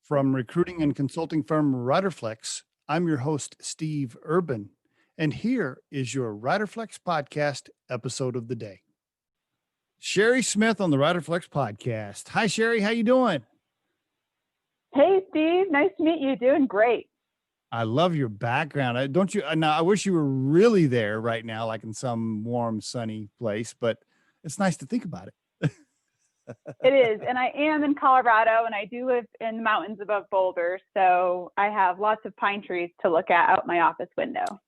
From recruiting and consulting firm Riderflex, I'm your host, Steve Urban, and here is your Riderflex Podcast episode of the day. Sheri Smith on the Riderflex Podcast. Hi, Sheri. How you doing? Hey, Steve. Nice to meet you. Doing great. I love your background. Don't you? Now, I wish you were really there right now, like in some warm, sunny place, but it's nice to think about it. It is. And I am in Colorado, and I do live in the mountains above Boulder. So I have lots of pine trees to look at out my office window.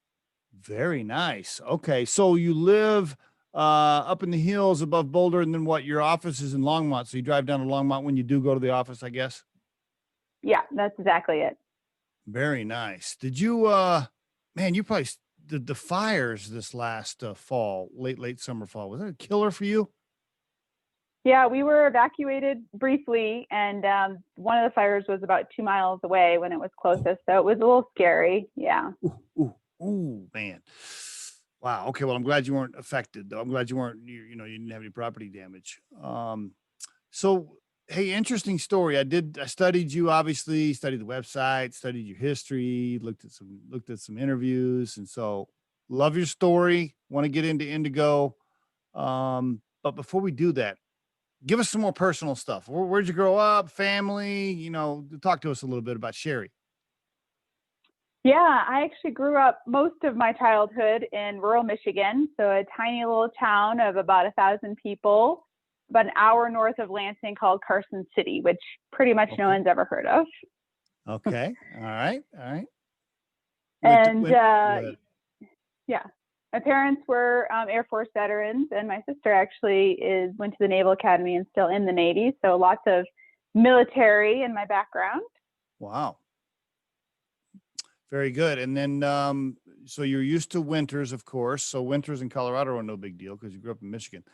Very nice. Okay. So you live up in the hills above Boulder, and then what? Your office is in Longmont. So you drive down to Longmont when you do go to the office, I guess? Yeah, that's exactly it. Very nice. Did you, man, you probably did the fires this last fall, late summer, fall. Was that a killer for you? Yeah, we were evacuated briefly, and one of the fires was about 2 miles away when it was closest. So it was a little scary. Yeah. Ooh, man. Wow. Okay. Well, I'm glad you weren't affected, though. I'm glad you weren't, you didn't have any property damage. So, hey, interesting story. I studied you, obviously, studied the website, studied your history, looked at some interviews. And so love your story. Want to get into Indigo. But before we do that, give us some more personal stuff. Where'd you grow up? Family, talk to us a little bit about Sheri. Yeah, I actually grew up most of my childhood in rural Michigan. So a tiny little town of about 1,000 people, about an hour north of Lansing, called Carson City, which pretty much no one's ever heard of. Okay. All right. And yeah, my parents were Air Force veterans, and my sister actually went to the Naval Academy and still in the Navy. So lots of military in my background. Wow. Very good. And then, so you're used to winters, of course. So winters in Colorado are no big deal because you grew up in Michigan.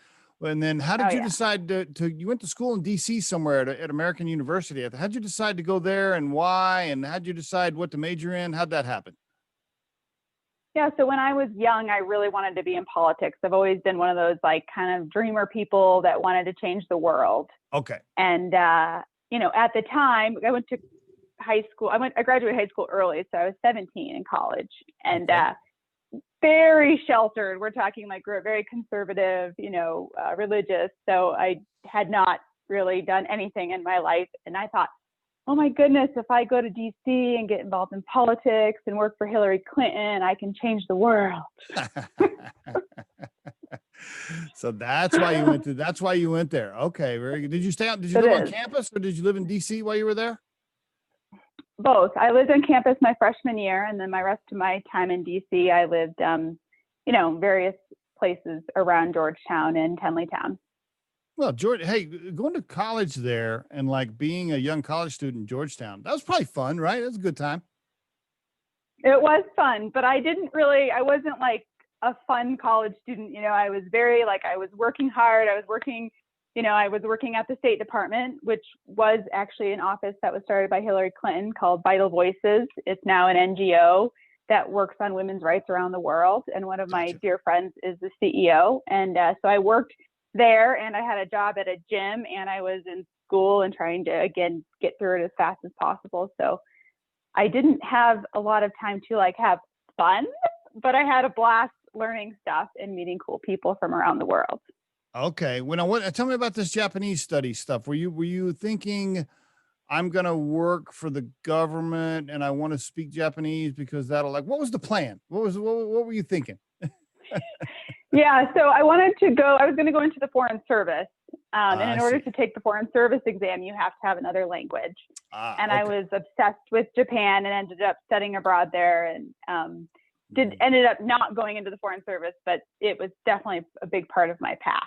And then how did you decide you went to school in DC somewhere at American University. How'd you decide to go there, and why? And how'd you decide what to major in? How'd that happen? Yeah. So when I was young, I really wanted to be in politics. I've always been one of those kind of dreamer people that wanted to change the world. Okay. And, at the time I went to high school. I graduated high school early. So I was 17 in college, and, very sheltered. We're talking grew up very conservative, religious. So I had not really done anything in my life. And I thought, oh my goodness, if I go to DC and get involved in politics and work for Hillary Clinton, I can change the world. So that's why you went there. Okay. Very good. Did you live on campus, or did you live in DC while you were there? Both. I lived on campus my freshman year, and then my rest of my time in DC, I lived, various places around Georgetown and Tenleytown. Well, George, hey, going to college there and being a young college student in Georgetown, that was probably fun, right? That was a good time. It was fun, but I wasn't a fun college student. I was very I was working hard. I was working at the State Department, which was actually an office that was started by Hillary Clinton called Vital Voices. It's now an NGO that works on women's rights around the world. And one of my dear friends is the CEO. And so I worked there, and I had a job at a gym, and I was in school and trying to, again, get through it as fast as possible. So I didn't have a lot of time to have fun, but I had a blast learning stuff and meeting cool people from around the world. Okay. Tell me about this Japanese study stuff. Were you thinking, I'm going to work for the government and I want to speak Japanese because that'll what was the plan? What were you thinking? Yeah. So I was going to go into the Foreign Service. And in order to take the Foreign Service exam, you have to have another language. I was obsessed with Japan and ended up studying abroad there, and ended up not going into the Foreign Service, but it was definitely a big part of my path.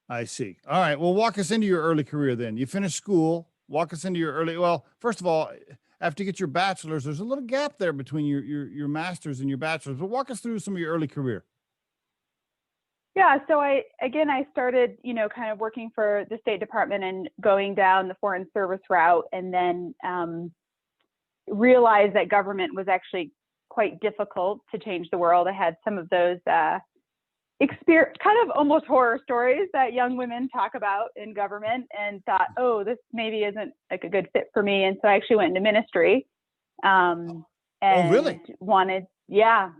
I see. All right. Well, walk us into your early career then. You finished school. Walk us into your first of all, after you get your bachelor's, there's a little gap there between your master's and your bachelor's, but walk us through some of your early career. Yeah. So I started, kind of working for the State Department and going down the Foreign Service route, and then realized that government was actually quite difficult to change the world. I had some of those kind of almost horror stories that young women talk about in government, and thought, oh, this maybe isn't like a good fit for me. And so I actually went into ministry. And really? Yeah.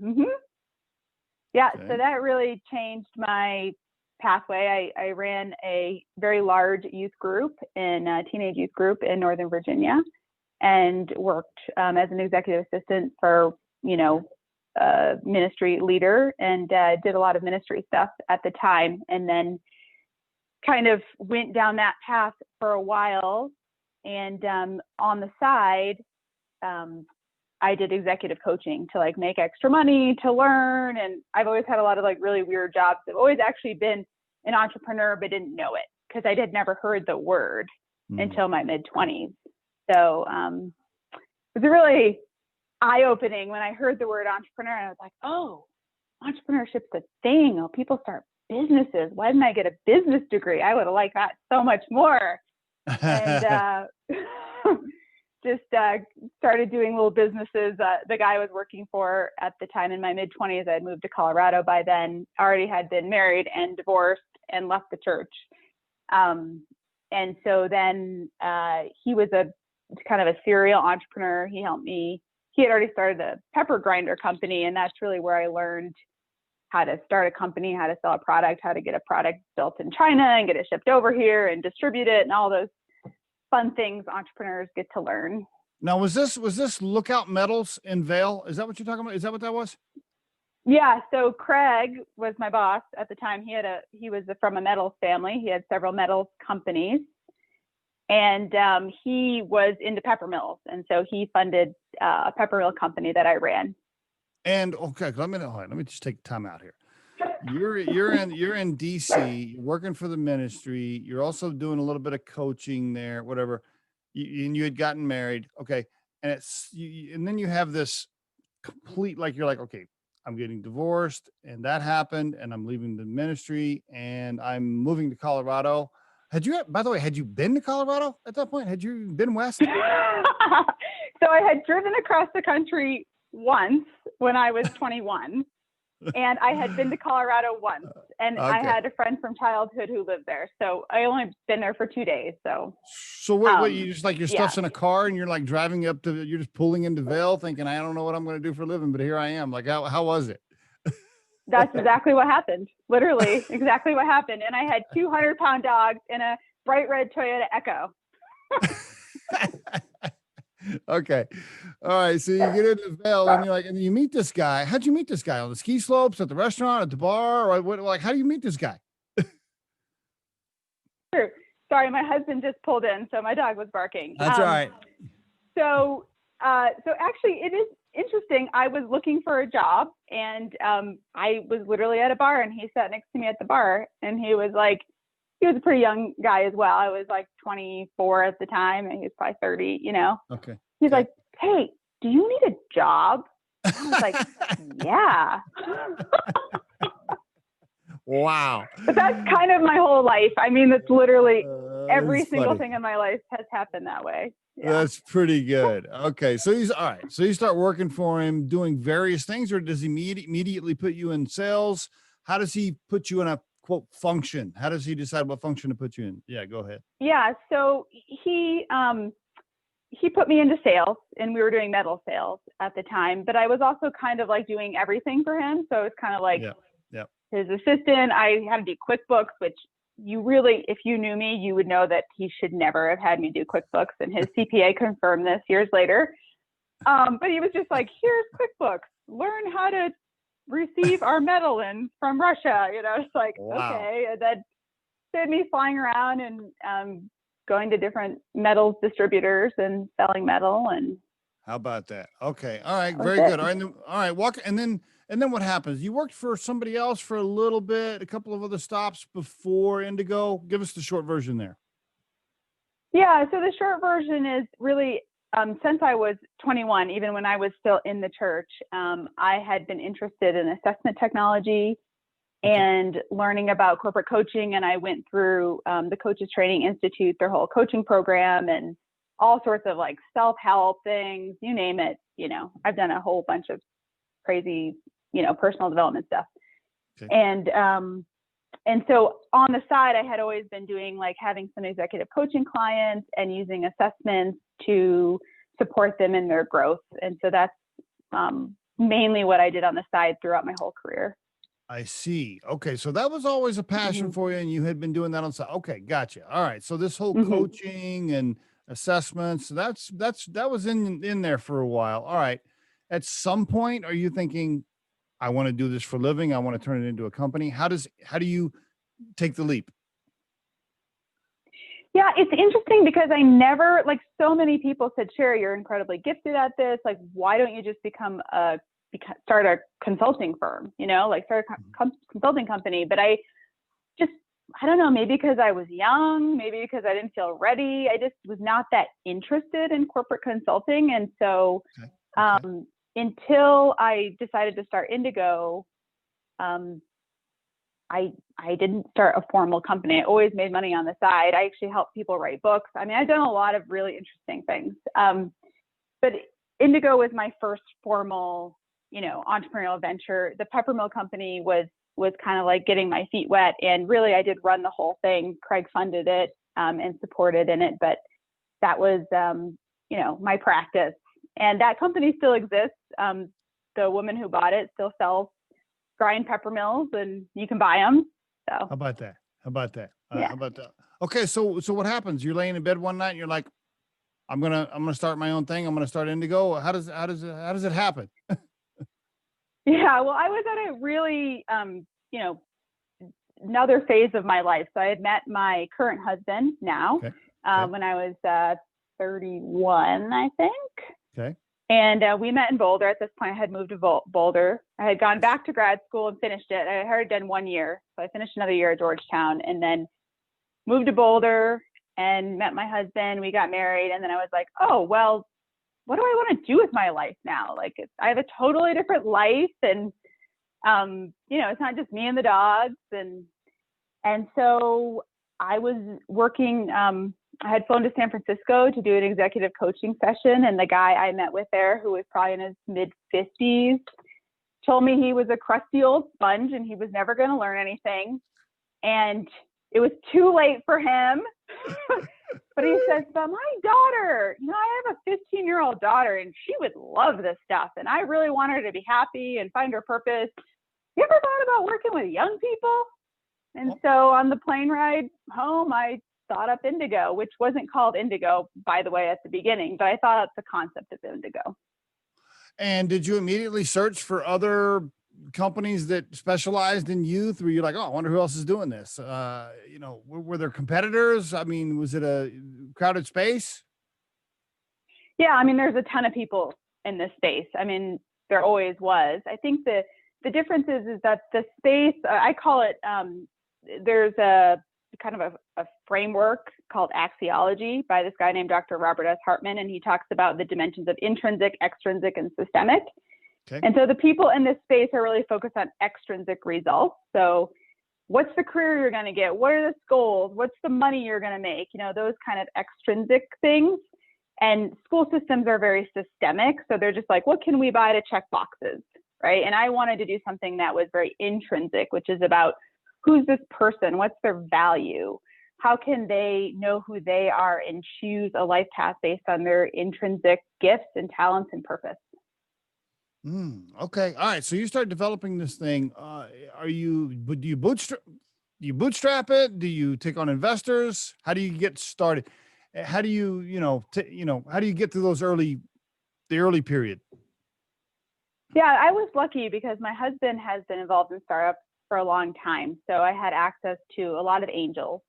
Yeah. Okay. So that really changed my pathway. I ran a very large youth group teenage youth group in Northern Virginia, and worked as an executive assistant for, ministry leader, and did a lot of ministry stuff at the time. And then kind of went down that path for a while. And on the side, I did executive coaching to like make extra money, to learn. And I've always had a lot of like really weird jobs. I've always actually been an entrepreneur, but didn't know it because I had never heard the word until my mid-20s. So it was really eye-opening when I heard the word entrepreneur, and I was like, oh, entrepreneurship's a thing. Oh, people start businesses. Why didn't I get a business degree? I would have liked that so much more. And just started doing little businesses. The guy I was working for at the time in my mid-20s, I had moved to Colorado by then, already had been married and divorced and left the church. And so then he was a kind of a serial entrepreneur. He helped me. He had already started a pepper grinder company, and that's really where I learned how to start a company, how to sell a product, how to get a product built in China and get it shipped over here and distribute it, and all those fun things entrepreneurs get to learn. Now, was this Lookout Metals in Vail? Is that what you're talking about? Is that what that was? Yeah. So Craig was my boss at the time. He was from a metals family. He had several metals companies, and he was into pepper mills. And so he funded a pepper mill company that I ran. And okay, let me just take time out here. You're in DC, you're working for the ministry. You're also doing a little bit of coaching there, whatever. And you had gotten married. Okay. And and then you have this complete, like, you're like, okay, I'm getting divorced, and that happened, and I'm leaving the ministry, and I'm moving to Colorado. By the way, had you been to Colorado at that point? Had you been west? So I had driven across the country once when I was 21, and I had been to Colorado once, and Okay. I had a friend from childhood who lived there. So I only been there for 2 days. So what you just, like, your stuff's in a car and you're like driving you're just pulling into Vail thinking, I don't know what I'm going to do for a living, but here I am. Like, how was it? That's exactly what happened. Literally exactly what happened. And I had 200-pound dogs and a bright red Toyota Echo. Okay. All right. So you get into Vail, and you're like, and you meet this guy. How'd you meet this guy? On the ski slopes, at the restaurant, at the bar? Or what, like, how do you meet this guy? Sure. Sorry, my husband just pulled in, so my dog was barking. That's all right. So actually, it is interesting. I was looking for a job, and I was literally at a bar, and he sat next to me at the bar, and he was a pretty young guy as well. I was like 24 at the time, and he was probably 30, Okay. He's like, hey, do you need a job? I was like, yeah. Wow. But that's kind of my whole life. I mean, that's literally every That's single funny. thing in my life has happened that way. Yeah. That's pretty good. Okay. So all right. So you start working for him, doing various things, or does he immediately put you in sales? How does he put you in a quote function? How does he decide what function to put you in? Yeah, go ahead. Yeah. So he put me into sales, and we were doing metal sales at the time, but I was also kind of like doing everything for him. So it was kind of like his assistant. I had to do QuickBooks, which if you knew me, you would know that he should never have had me do QuickBooks, and his CPA confirmed this years later. But he was just like, here's QuickBooks, learn how to receive our metal in from Russia. It's like, Wow. Okay. And then did me flying around and going to different metals distributors and selling metal. And how about that? Okay. All right. That was Very it. good. All right. All right. Walk. And then what happens? You worked for somebody else for a little bit, a couple of other stops before Indigo. Give us the short version there. Yeah. So the short version is really, since I was 21, even when I was still in the church, I had been interested in assessment technology and learning about corporate coaching. And I went through the Coaches Training Institute, their whole coaching program, and all sorts of like self-help things, you name it. I've done a whole bunch of crazy, personal development stuff. Okay. And so on the side, I had always been doing like having some executive coaching clients and using assessments to support them in their growth. And so that's mainly what I did on the side throughout my whole career. I see. Okay. So that was always a passion for you, and you had been doing that on side. Okay. Gotcha. All right. So this whole coaching and assessments, that was in there for a while. All right. At some point, are you thinking, I want to do this for a living, I want to turn it into a company? How do you take the leap? Yeah, it's interesting because I never, like, so many people said, Sheri, you're incredibly gifted at this. Like, why don't you just start a consulting firm, like start a consulting company? But I don't know, maybe because I was young, maybe because I didn't feel ready. I just was not that interested in corporate consulting. And so until I decided to start Indigo, I didn't start a formal company. I always made money on the side. I actually helped people write books. I mean, I've done a lot of really interesting things. But Indigo was my first formal, entrepreneurial venture. The Peppermill company was kind of like getting my feet wet. And really, I did run the whole thing. Craig funded it and supported in it. But that was, my practice. And that company still exists. The woman who bought it still sells grind peppermills, and you can buy them. So how about that? Yeah. How about that? Okay. So what happens? You're laying in bed one night and you're like, I'm going to start my own thing. I'm going to start Indigo. How does it happen? Yeah, well, I was at a really, another phase of my life. So I had met my current husband now when I was 31, I think. Okay. And we met in Boulder. At this point, I had moved to Boulder. I had gone back to grad school and finished it. I had done 1 year. So I finished another year at Georgetown and then moved to Boulder and met my husband. We got married. And then I was like, oh, well, what do I want to do with my life now? Like, I have a totally different life. And, it's not just me and the dogs. And so I was working, I had flown to San Francisco to do an executive coaching session. And the guy I met with there, who was probably in his mid-50s, told me he was a crusty old sponge and he was never going to learn anything. And it was too late for him. But he says, but my daughter, I have a 15-year-old daughter and she would love this stuff. And I really want her to be happy and find her purpose. You ever thought about working with young people? And so on the plane ride home, I thought up Indigo, which wasn't called Indigo, by the way, at the beginning, but I thought up the concept of Indigo. And did you immediately search for other companies that specialized in youth? Were you like, oh, I wonder who else is doing this? Were there competitors? I mean, was it a crowded space? Yeah, I mean, there's a ton of people in this space. I mean, there always was. I think the difference is that the space, I call it, there's a kind of a framework called axiology by this guy named Dr. Robert S. Hartman, and he talks about the dimensions of intrinsic, extrinsic, and systemic. Okay. And so the people in this space are really focused on extrinsic results. So what's the career you're going to get? What are the goals? What's the money you're going to make? Those kind of extrinsic things. And school systems are very systemic. So they're just like, what can we buy to check boxes, right? And I wanted to do something that was very intrinsic, which is about who's this person? What's their value? How can they know who they are and choose a life path based on their intrinsic gifts and talents and purpose? Okay. All right. So you start developing this thing. Do you bootstrap it? Do you take on investors? How do you get started? How do you, how do you get through the early period? Yeah, I was lucky because my husband has been involved in startups for a long time. So I had access to a lot of angels.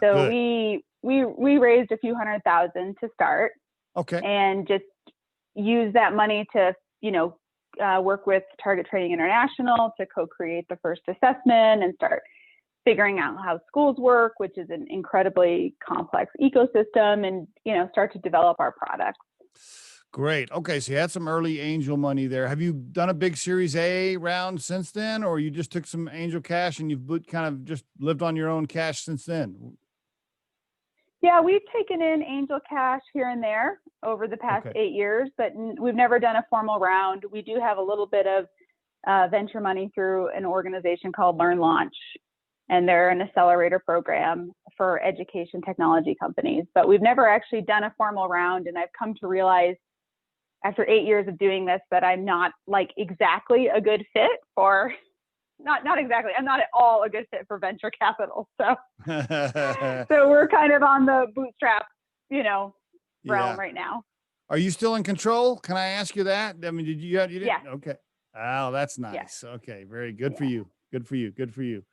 So good. we raised a few $100,000 to start. Okay. And just use that money to, work with Target Training International to co-create the first assessment and start figuring out how schools work, which is an incredibly complex ecosystem, and, start to develop our products. Great. Okay. So you had some early angel money there. Have you done a big Series A round since then, or you just took some angel cash and you've kind of just lived on your own cash since then? Yeah, we've taken in angel cash here and there over the past 8 years, but we've never done a formal round. We do have a little bit of venture money through an organization called Learn Launch. And they're an accelerator program for education technology companies. But we've never actually done a formal round. And I've come to realize after 8 years of doing this that I'm not like exactly a good fit for, not exactly, I'm not at all a good fit for venture capital. So, so we're kind of on the bootstrap, realm right now. Are you still in control? Can I ask you that? I mean, you didn't? Yes. Okay. Oh, that's nice. Yes. Okay. Very good for you. Good for you. Good for you.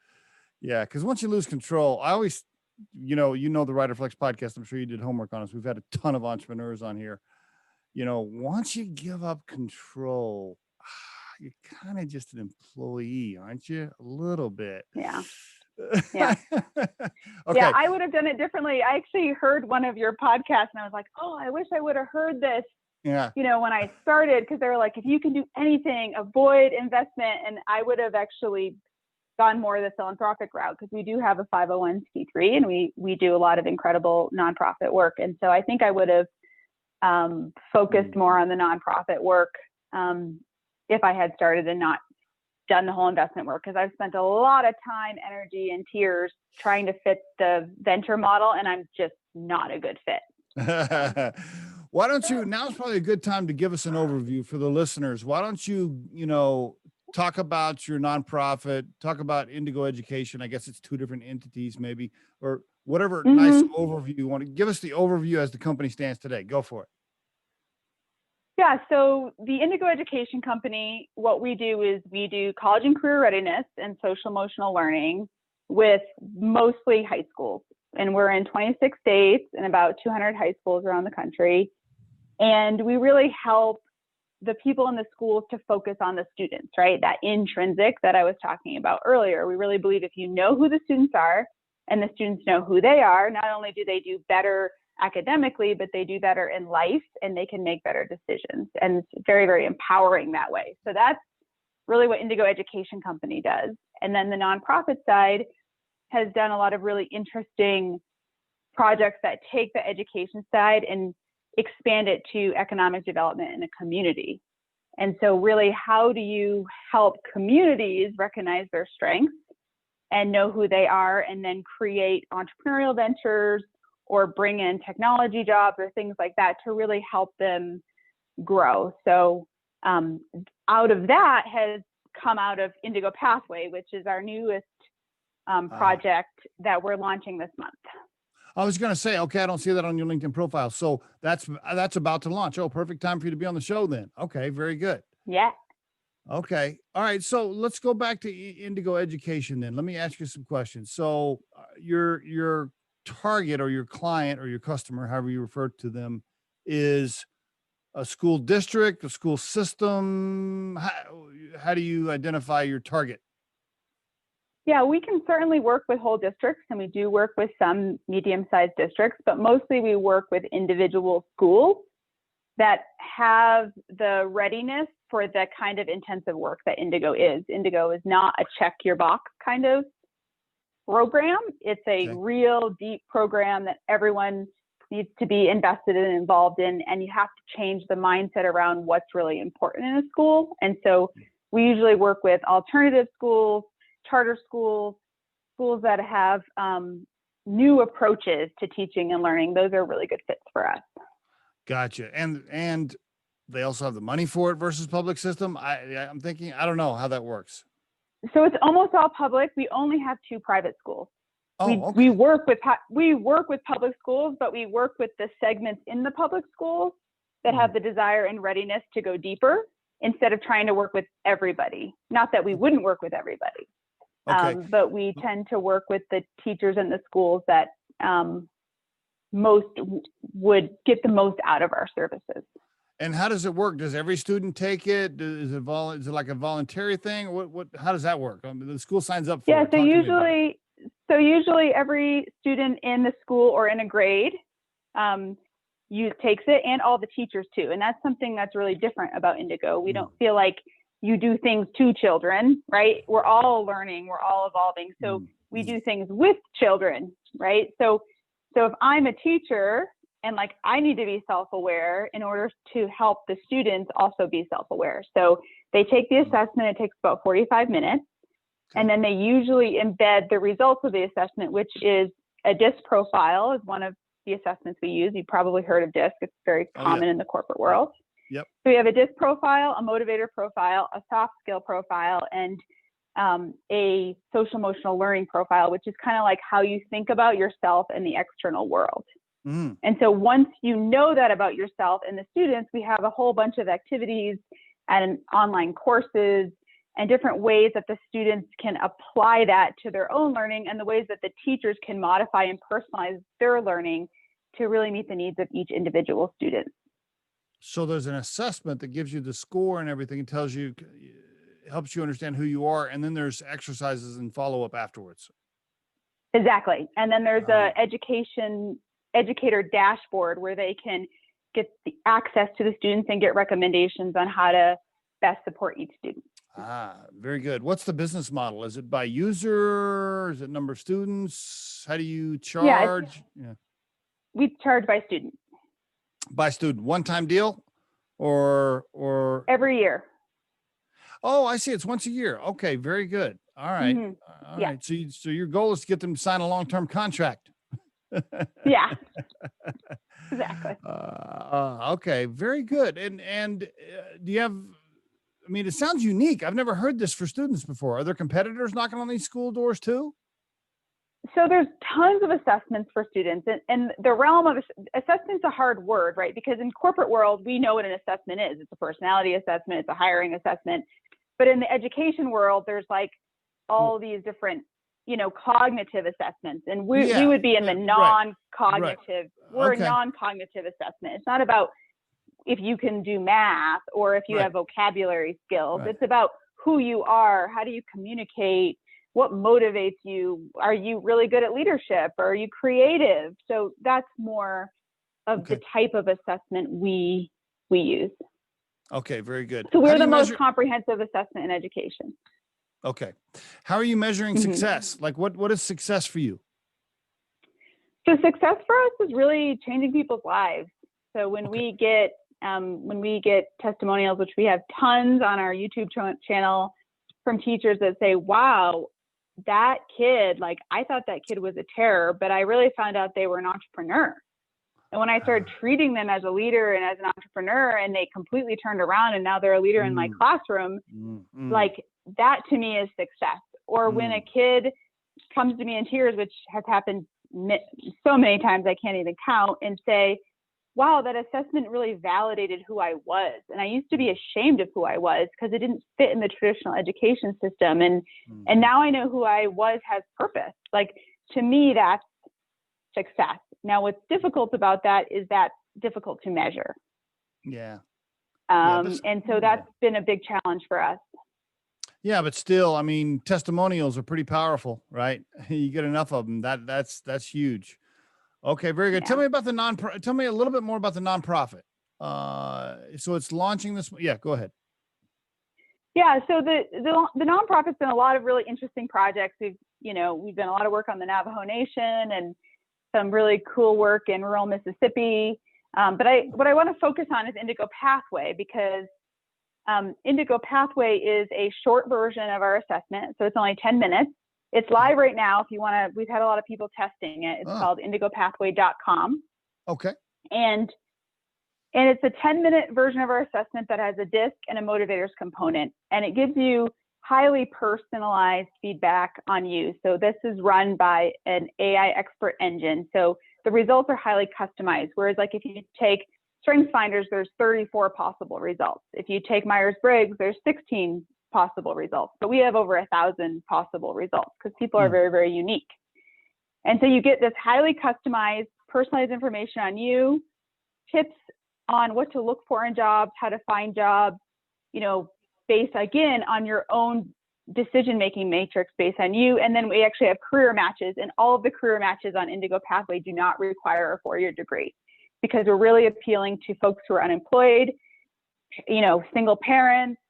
Yeah. Cause once you lose control, I always, the Riderflex podcast, I'm sure you did homework on us. We've had a ton of entrepreneurs on here. Once you give up control, you're kind of just an employee, aren't you? A little bit. Yeah. Yeah. Okay. Yeah, I would have done it differently. I actually heard one of your podcasts and I was like, oh, I wish I would have heard this. Yeah. When I started, because they were like, if you can do anything, avoid investment. And I would have actually gone more the philanthropic route because we do have a 501c3 and we do a lot of incredible nonprofit work. And so I think I would have focused more on the nonprofit work if I had started and not done the whole investment work, because I've spent a lot of time, energy, and tears trying to fit the venture model, and I'm just not a good fit. Why don't you, now's probably a good time to give us an overview for the listeners. Why don't you, talk about your nonprofit, talk about Indigo Education. I guess it's two different entities maybe, or whatever nice overview you want to give us the overview as the company stands today. Go for it. Yeah, so the Indigo Education Company, what we do is we do college and career readiness and social emotional learning with mostly high schools. And we're in 26 states and about 200 high schools around the country. And we really help the people in the schools to focus on the students, right? That intrinsic that I was talking about earlier. We really believe if you know who the students are and the students know who they are, not only do they do better academically, but they do better in life and they can make better decisions. And it's very, very empowering that way. So that's really what Indigo Education Company does. And then the nonprofit side has done a lot of really interesting projects that take the education side and expand it to economic development in a community. And so really, how do you help communities recognize their strengths and know who they are, and then create entrepreneurial ventures or bring in technology jobs or things like that to really help them grow. So out of that has come out of Indigo Pathway, which is our newest project that we're launching this month. I was going to say, okay, I don't see that on your LinkedIn profile. So that's about to launch. Oh, perfect time for you to be on the show then. Okay, very good. Yeah. Okay. All right. So let's go back to Indigo Education then. Let me ask you some questions. So your target or your client or your customer, however you refer to them, is a school district, a school system. How do you identify your target? Yeah, we can certainly work with whole districts, and we do work with some medium-sized districts, but mostly we work with individual schools that have the readiness for the kind of intensive work that Indigo is. Indigo is not a check your box kind of program. It's a real deep program that everyone needs to be invested in and involved in, and you have to change the mindset around what's really important in a school. And so we usually work with alternative schools, charter schools, schools that have new approaches to teaching and learning. Those are really good fits for us. Gotcha. And they also have the money for it versus public system. I'm thinking, I don't know how that works. So it's almost all public. We only have 2 private schools. Oh, we work with public schools, but we work with the segments in the public schools that have the desire and readiness to go deeper instead of trying to work with everybody. Not that we wouldn't work with everybody. But we tend to work with the teachers in the schools that most would get the most out of our services. And how does it work? Does every student take it? Is it like a voluntary thing? How does that work? The school signs up for it. Yeah, so usually every student in the school or in a grade takes it, and all the teachers too. And that's something that's really different about Indigo. We don't feel like you do things to children, right? We're all learning, we're all evolving. So we do things with children, right? So if I'm a teacher And like, I need to be self-aware in order to help the students also be self-aware. So they take the assessment, it takes about 45 minutes. Okay. And then they usually embed the results of the assessment, which is a DISC profile is one of the assessments we use. You've probably heard of DISC. It's very common in the corporate world. Yep. So we have a DISC profile, a motivator profile, a soft skill profile, and a social emotional learning profile, which is kind of like how you think about yourself in the external world. Mm. And so once you know that about yourself and the students, we have a whole bunch of activities and online courses and different ways that the students can apply that to their own learning, and the ways that the teachers can modify and personalize their learning to really meet the needs of each individual student. So there's an assessment that gives you the score and everything. It tells you, helps you understand who you are. And then there's exercises and follow-up afterwards. Exactly. And then there's a educator dashboard where they can get the access to the students and get recommendations on how to best support each student. Very good. What's the business model? Is it by user? Is it number of students? How do you charge? Yeah. We charge by student. By student, one-time deal or Every year. Oh, I see. It's once a year. Okay. Very good. All right. Mm-hmm. All right. So your goal is to get them to sign a long-term contract. Yeah, exactly. Okay. Very good. And do you have, I mean, it sounds unique. I've never heard this for students before. Are there competitors knocking on these school doors too? So there's tons of assessments for students, and the realm of assessment's a hard word, right? Because in corporate world, we know what an assessment is. It's a personality assessment, it's a hiring assessment. But in the education world, there's like all these different, cognitive assessments, and we would be in the non-cognitive. Right. We're a non-cognitive assessment. It's not about if you can do math or if you have vocabulary skills. Right. It's about who you are, how do you communicate, what motivates you, are you really good at leadership, or are you creative? So that's more of the type of assessment we use. Okay, very good. So we're the most comprehensive assessment in education. Okay. How are you measuring success? Like what is success for you? So success for us is really changing people's lives. So when we get testimonials, which we have tons on our YouTube channel from teachers that say, wow, that kid, like I thought that kid was a terror, but I really found out they were an entrepreneur. And when I started treating them as a leader and as an entrepreneur, and they completely turned around and now they're a leader in my classroom, like that to me is success. Or when a kid comes to me in tears, which has happened so many times I can't even count, and say, wow, that assessment really validated who I was. And I used to be ashamed of who I was because it didn't fit in the traditional education system. And now I know who I was has purpose. Like, to me, that's success. Now, what's difficult about that is that's difficult to measure. Yeah. And so that's been a big challenge for us. Yeah, but still, I mean, testimonials are pretty powerful, right? You get enough of them. That's huge. Okay, very good. Yeah. Tell me a little bit more about the nonprofit. So it's launching this. Yeah, go ahead. Yeah, so the nonprofit's been a lot of really interesting projects. We've done a lot of work on the Navajo Nation and some really cool work in rural Mississippi. But what I want to focus on is Indigo Pathway, because Indigo Pathway is a short version of our assessment. So it's only 10 minutes. It's live right now. If you want to, we've had a lot of people testing it. It's called indigopathway.com. Okay. And it's a 10-minute version of our assessment that has a DISC and a motivators component. And it gives you highly personalized feedback on you. So this is run by an AI expert engine. So the results are highly customized. Whereas like if you take StrengthsFinders, there's 34 possible results. If you take Myers-Briggs, there's 16 possible results, but we have over 1,000 possible results because people are very, very unique. And so you get this highly customized, personalized information on you, tips on what to look for in jobs, how to find jobs, based again on your own decision-making matrix based on you. And then we actually have career matches, and all of the career matches on Indigo Pathway do not require a 4-year degree, because we're really appealing to folks who are unemployed, single parents,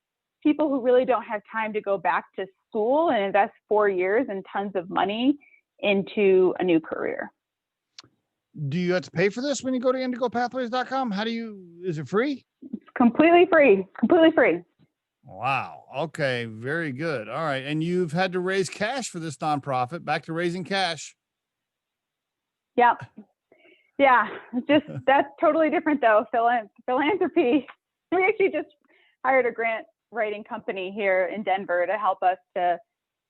people who really don't have time to go back to school and invest 4 years and tons of money into a new career. Do you have to pay for this when you go to indigopathways.com? Is it free? Completely free. Completely free. Wow. Okay. Very good. All right. And you've had to raise cash for this nonprofit. Back to raising cash. Yep. Yeah. That's totally different though. Philanthropy. We actually just hired a grant writing company here in Denver to help us to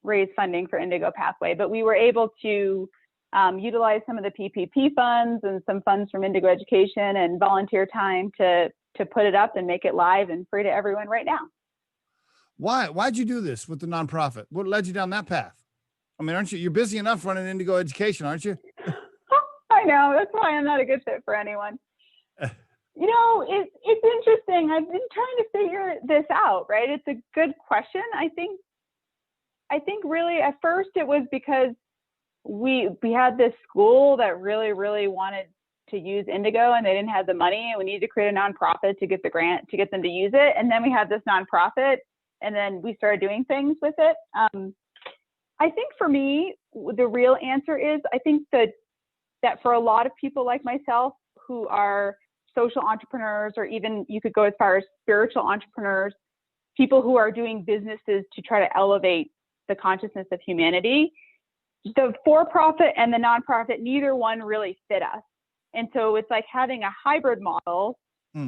raise funding for Indigo Pathway, but we were able to utilize some of the PPP funds and some funds from Indigo Education and volunteer time to put it up and make it live and free to everyone right now. Why'd you do this with the nonprofit? What led you down that path? I mean, you're busy enough running Indigo Education, aren't you? I know. That's why I'm not a good fit for anyone. It's interesting. I've been trying to figure this out, right? It's a good question. I think really at first it was because we had this school that really, really wanted to use Indigo and they didn't have the money and we needed to create a nonprofit to get the grant to get them to use it. And then we had this nonprofit and then we started doing things with it. I think for me, the real answer is, I think that for a lot of people like myself who are social entrepreneurs, or even you could go as far as spiritual entrepreneurs, people who are doing businesses to try to elevate the consciousness of humanity, the for-profit and the nonprofit, neither one really fit us. And so it's like having a hybrid model.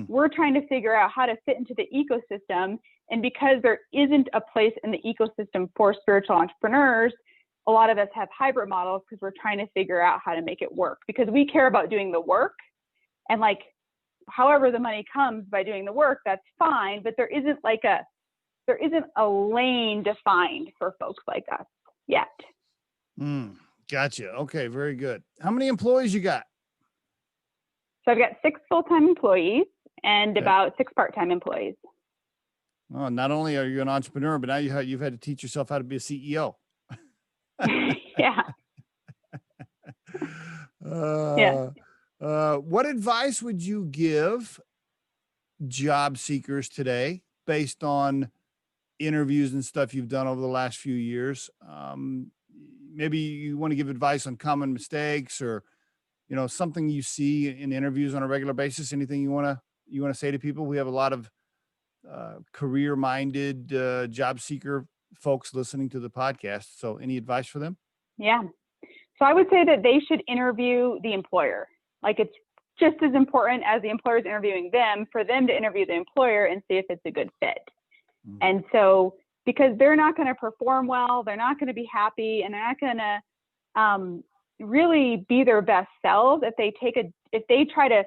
We're trying to figure out how to fit into the ecosystem. And because there isn't a place in the ecosystem for spiritual entrepreneurs, a lot of us have hybrid models because we're trying to figure out how to make it work, because we care about doing the work and like however the money comes by doing the work, that's fine. But there isn't a lane defined for folks like us yet. Gotcha. Okay. Very good. How many employees you got? So I've got 6 full-time employees and about 6 part-time employees. Oh, not only are you an entrepreneur, but now you've had to teach yourself how to be a CEO. Yeah. What advice would you give job seekers today based on interviews and stuff you've done over the last few years? Maybe you want to give advice on common mistakes or, something you see in interviews on a regular basis. Anything you want to say to people? We have a lot of career-minded job seeker folks listening to the podcast. So any advice for them? Yeah. So I would say that they should interview the employer. Like it's just as important as the employer is interviewing them for them to interview the employer and see if it's a good fit. And so, because they're not going to perform well, they're not going to be happy, and they're not going to really be their best selves if they try to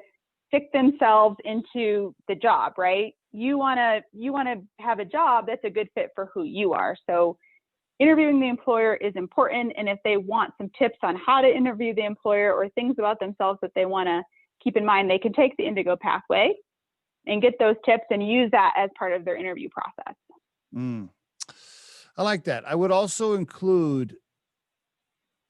stick themselves into the job, right? You want to have a job that's a good fit for who you are. So interviewing the employer is important. And if they want some tips on how to interview the employer or things about themselves that they want to keep in mind, they can take the Indigo Pathway and get those tips and use that as part of their interview process. I like that. I would also include,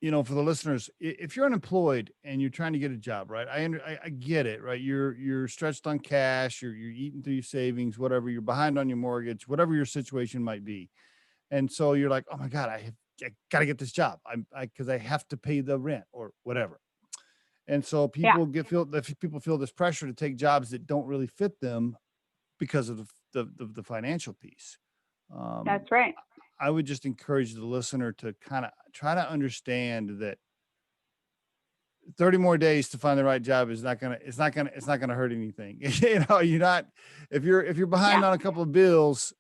for the listeners, if you're unemployed and you're trying to get a job, right? I get it, right? You're stretched on cash, you're eating through your savings, whatever, you're behind on your mortgage, whatever your situation might be. And so you're like, oh my God, I got to get this job. Cause I have to pay the rent or whatever. And so people feel this pressure to take jobs that don't really fit them because of the financial piece. That's right. I would just encourage the listener to kind of try to understand that 30 more days to find the right job is not going to hurt anything. If you're behind on a couple of bills,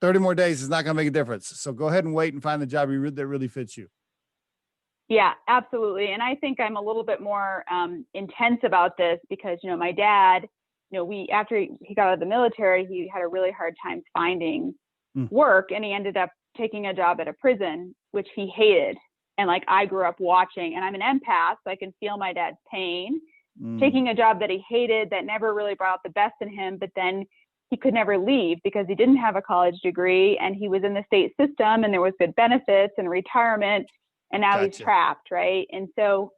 30 more days is not going to make a difference. So go ahead and wait and find the job that really fits you. Yeah, absolutely. And I think I'm a little bit more intense about this because, my dad, after he got out of the military, he had a really hard time finding work, and he ended up taking a job at a prison, which he hated. And like I grew up watching, and I'm an empath, so I can feel my dad's pain, taking a job that he hated, that never really brought out the best in him, but then he could never leave because he didn't have a college degree and he was in the state system and there was good benefits and retirement, and now he's trapped, right? And so,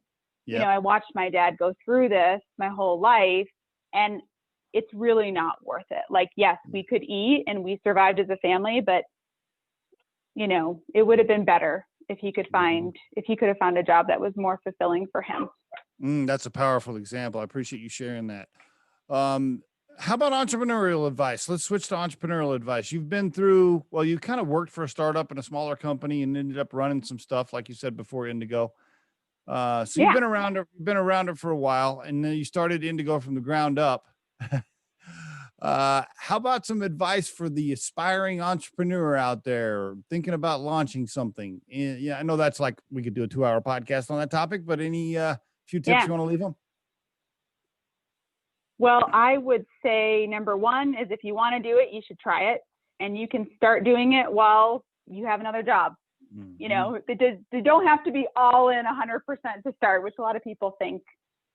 I watched my dad go through this my whole life, and it's really not worth it. Like, yes, we could eat and we survived as a family, but it would have been better if he could have found a job that was more fulfilling for him. That's a powerful example. I appreciate you sharing that. Um, how about entrepreneurial advice? Let's switch to entrepreneurial advice. You've been through, well, you kind of worked for a startup in a smaller company and ended up running some stuff, like you said before, Indigo. So Yeah. you've been around it for a while, and then you started Indigo from the ground up. How about some advice for the aspiring entrepreneur out there thinking about launching something? Yeah, I know that's like we could do a 2-hour podcast on that topic, but any few tips Yeah. you want to leave them? Well, I would say number one is if you want to do it, you should try it, and you can start doing it while you have another job. You know, they don't have to be all in 100% to start, which a lot of people think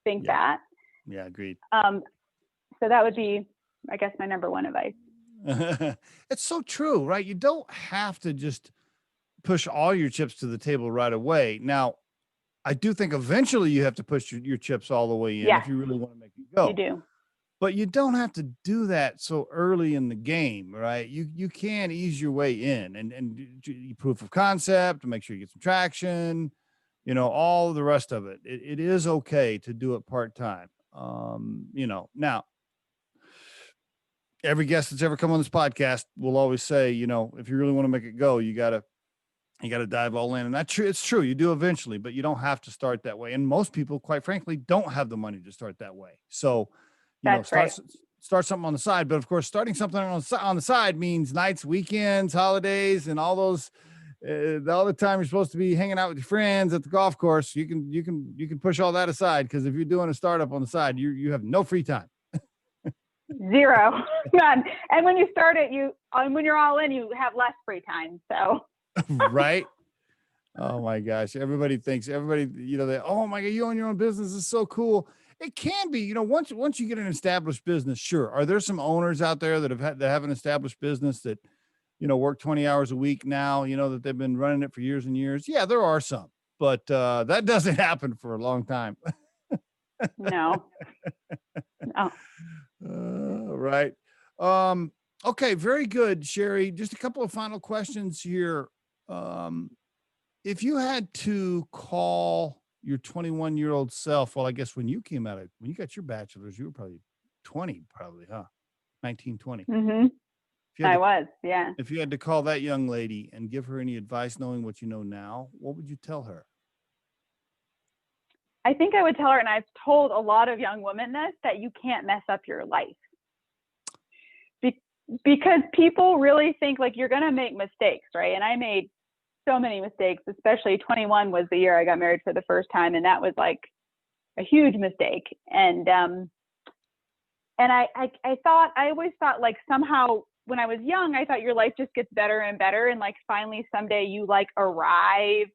Yeah. that. Yeah, agreed. So that would be, I guess, my number one advice. It's so true, right? You don't have to just push all your chips to the table right away. Now, I do think eventually you have to push your chips all the way in Yes, if you really want to make it you go. do. But you don't have to do that so early in the game, right? You can ease your way in and proof of concept to make sure you get some traction, you know, all the rest of it. It is okay to do it part-time. You know, now every guest that's ever come on this podcast will always say, you know, if you really want to make it go, you gotta dive all in. And that's true. It's true. You do eventually, but you don't have to start that way. And most people, quite frankly, don't have the money to start that way. So, you know, That's right. start something on the side. But of course, starting something on the side means nights, weekends, holidays, and all those, all the time you're supposed to be hanging out with your friends at the golf course. You can push all that aside, because if you're doing a startup on the side, you have no free time. Zero. None. And when you start it, when you're all in, you have less free time. So. Right. Oh my gosh. Everybody, you know, oh my God, you own your own business is so cool. It can be, you know, once you get an established business, sure. Are there some owners out there that have an established business that, you know, work 20 hours a week now, you know, that they've been running it for years and years? Yeah, there are some, but that doesn't happen for a long time. No. Right. Okay, very good, Sheri. Just a couple of final questions here. If you had to call your 21-year-old self, well, I guess when you got your bachelor's, you were probably 20, huh? 19, 20. Mm-hmm. I was, yeah. If you had to call that young lady and give her any advice, knowing what you know now, what would you tell her? I think I would tell her, and I've told a lot of young women this, that you can't mess up your life. Because people really think like you're going to make mistakes, right? And I made so many mistakes, especially 21 was the year I got married for the first time. And that was like a huge mistake. And I always thought like somehow when I was young, I thought your life just gets better and better. And like finally someday you like arrive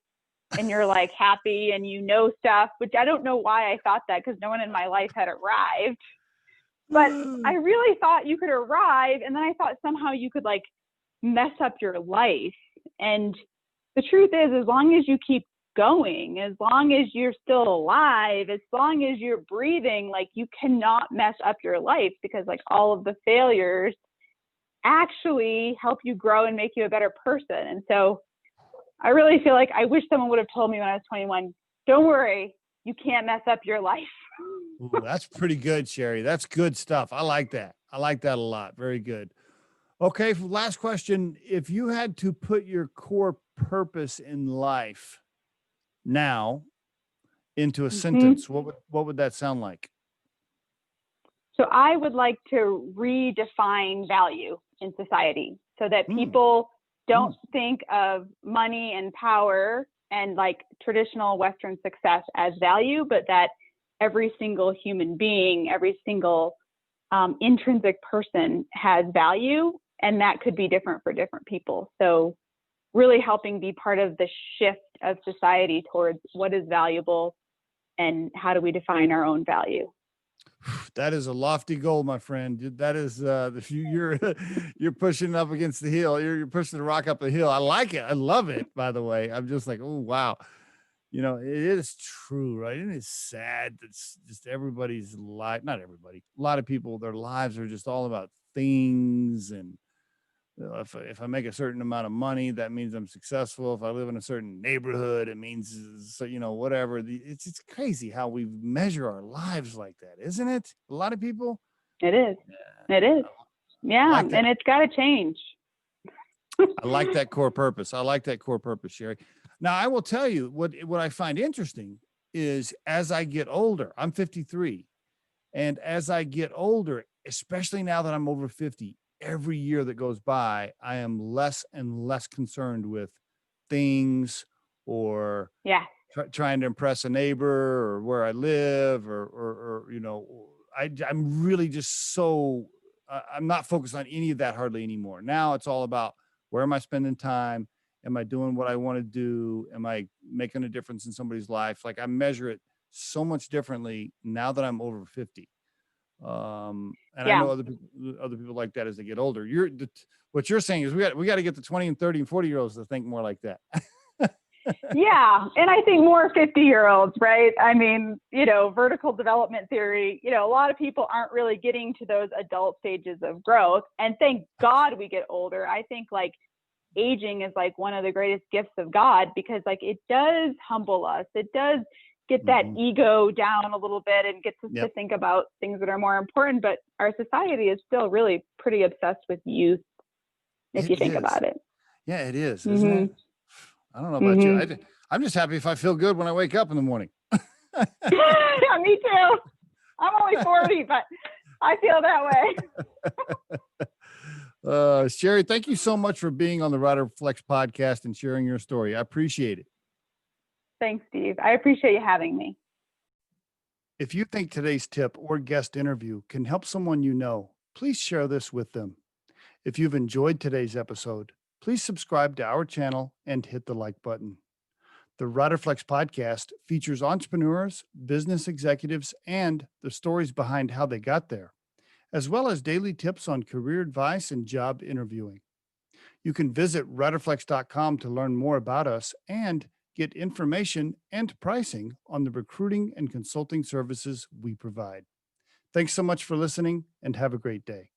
and you're like happy and you know stuff, which I don't know why I thought that, because no one in my life had arrived. But I really thought you could arrive, and then I thought somehow you could like mess up your life. And the truth is, as long as you keep going, as long as you're still alive, as long as you're breathing, like you cannot mess up your life, because like all of the failures actually help you grow and make you a better person. And so I really feel like I wish someone would have told me when I was 21, don't worry, you can't mess up your life. Ooh, that's pretty good, Sheri. That's good stuff. I like that. I like that a lot. Very good. Okay, last question. If you had to put your core purpose in life now into a sentence, what would that sound like? So I would like to redefine value in society so that people don't think of money and power and like traditional Western success as value, but that every single human being, every single intrinsic person has value, and that could be different for different people. So really helping be part of the shift of society towards what is valuable and how do we define our own value. That is a lofty goal, my friend. That is you're pushing up against the hill. You're pushing the rock up the hill. I like it. I love it, by the way. I'm just like, oh wow. You know, it is true, right? And it's sad that's just everybody's life, not everybody, a lot of people, their lives are just all about things and If I make a certain amount of money, that means I'm successful. If I live in a certain neighborhood, it means, so, whatever. It's crazy how we measure our lives like that, isn't it? A lot of people. It is. Yeah, It is. I Yeah. like that. And it's got to change. I like that core purpose. I like that core purpose, Sheri. Now, I will tell you what I find interesting is as I get older, I'm 53. And as I get older, especially now that I'm over 50, every year that goes by, I am less and less concerned with things or Yeah. trying to impress a neighbor or where I live I'm really just I'm not focused on any of that hardly anymore. Now it's all about where am I spending time? Am I doing what I want to do? Am I making a difference in somebody's life? Like I measure it so much differently now that I'm over 50. And I know other people like that as they get older. What you're saying is we got to get the 20 and 30 and 40-year-olds to think more like that. Yeah. And I think more 50-year-olds, right? I mean, vertical development theory, a lot of people aren't really getting to those adult stages of growth. And thank God we get older. I think like aging is like one of the greatest gifts of God because like it does humble us. It does get that ego down a little bit and gets us to think about things that are more important. But our society is still really pretty obsessed with youth if you think about it. Yeah, it is, isn't it? I don't know about you. I'm just happy if I feel good when I wake up in the morning. Yeah, me too. I'm only 40, but I feel that way. Sheri, thank you so much for being on the Riderflex podcast and sharing your story. I appreciate it. Thanks, Steve. I appreciate you having me. If you think today's tip or guest interview can help someone you know, please share this with them. If you've enjoyed today's episode, please subscribe to our channel and hit the like button. The Riderflex podcast features entrepreneurs, business executives, and the stories behind how they got there, as well as daily tips on career advice and job interviewing. You can visit riderflex.com to learn more about us and get information and pricing on the recruiting and consulting services we provide. Thanks so much for listening and have a great day.